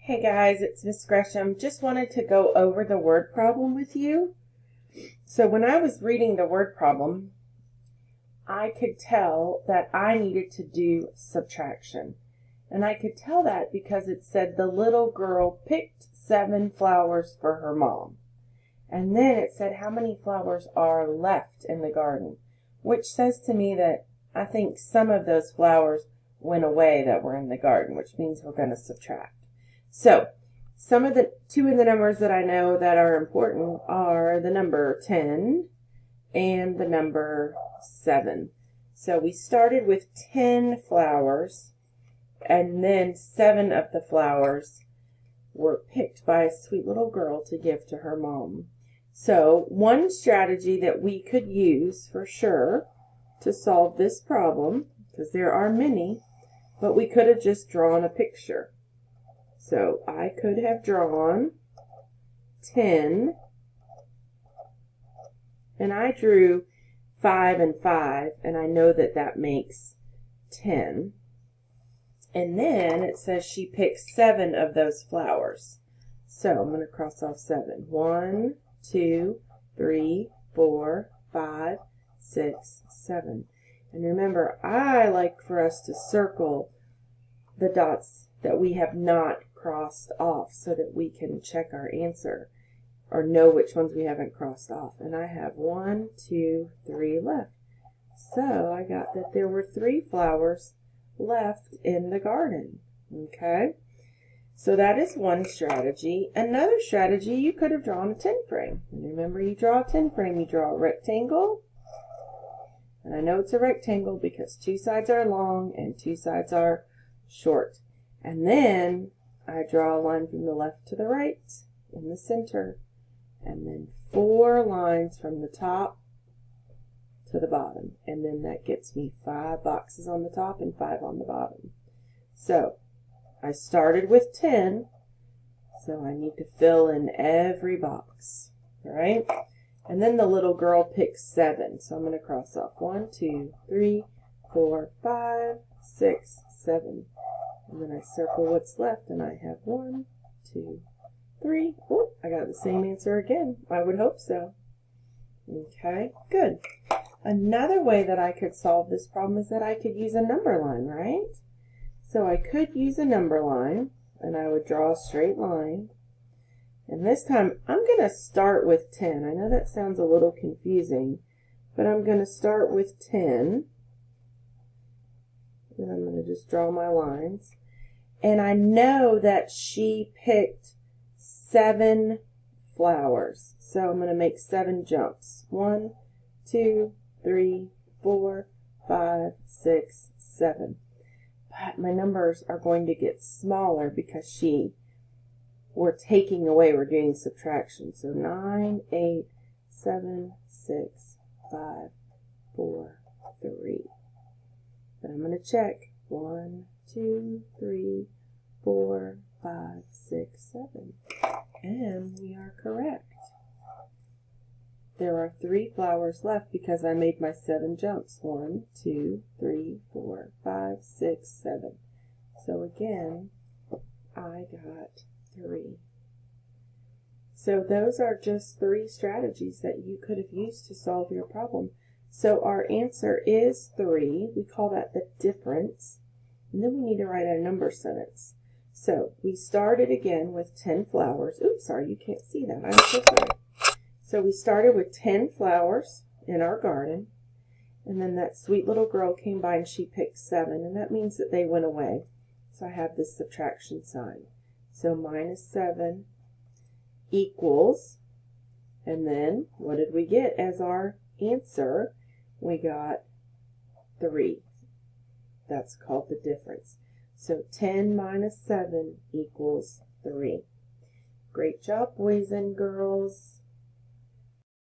Hey guys, it's Miss Gresham. Just wanted to go over the word problem with you. So when I was reading the word problem, I could tell that I needed to do subtraction. And I could tell that because it said the little girl picked 7 flowers for her mom. And then it said how many flowers are left in the garden, which says to me that I think some of those flowers went away that were in the garden, which means we're going to subtract. So, two of the numbers that I know that are important are the number 10 and the number 7. So we started with 10 flowers, and then 7 of the flowers were picked by a sweet little girl to give to her mom. So one strategy that we could use for sure to solve this problem, because there are many, but we could have just drawn a picture. So I could have drawn 10, and I drew 5 and 5, and I know that that makes 10. And then it says she picked 7 of those flowers. So I'm going to cross off 7. 1, 2, 3, 4, 5, 6, 7. And remember, I like for us to circle the dots that we have not crossed off so that we can check our answer or know which ones we haven't crossed off. And I have 1, 2, 3 left. So I got that there were 3 flowers left in the garden. Okay? So that is one strategy. Another strategy, you could have drawn a 10 frame. And remember, you draw a 10 frame, you draw a rectangle. And I know it's a rectangle because 2 sides are long and 2 sides are short. And then I draw a line from the left to the right in the center, and then 4 lines from the top to the bottom, and then that gets me 5 boxes on the top and 5 on the bottom. So I started with 10, so I need to fill in every box. All right, and then the little girl picks 7, so I'm going to cross off 1, 2, 3, 4, 5, 6, 7. And then I circle what's left, and I have 1, 2, 3. Oh, I got the same answer again. I would hope so. Okay, good. Another way that I could solve this problem is that I could use a number line, right? So I could use a number line, and I would draw a straight line. And this time, I'm going to start with 10. I know that sounds a little confusing, but I'm going to start with 10. And I'm going to just draw my lines. And I know that she picked 7 flowers. So I'm going to make 7 jumps. 1, 2, 3, 4, 5, 6, 7. But my numbers are going to get smaller because we're taking away, we're doing subtraction. So 9, 8, 7, 6, 5, 4, 3. But I'm going to check. 1, 2, 3, 4, 5, 6, 7. And we are correct. There are 3 flowers left because I made my 7 jumps. 1, 2, 3, 4, 5, 6, 7. So again, I got 3. So those are just 3 strategies that you could have used to solve your problem. So our answer is 3. We call that the difference. And then we need to write a number sentence. So we started again with 10 flowers. Oops, sorry, you can't see that. I'm so sorry. So we started with 10 flowers in our garden. And then that sweet little girl came by and she picked 7. And that means that they went away. So I have this subtraction sign. So minus 7 equals, and then what did we get as our answer? We got 3. That's called the difference. So 10 minus 7 equals 3. Great job, boys and girls.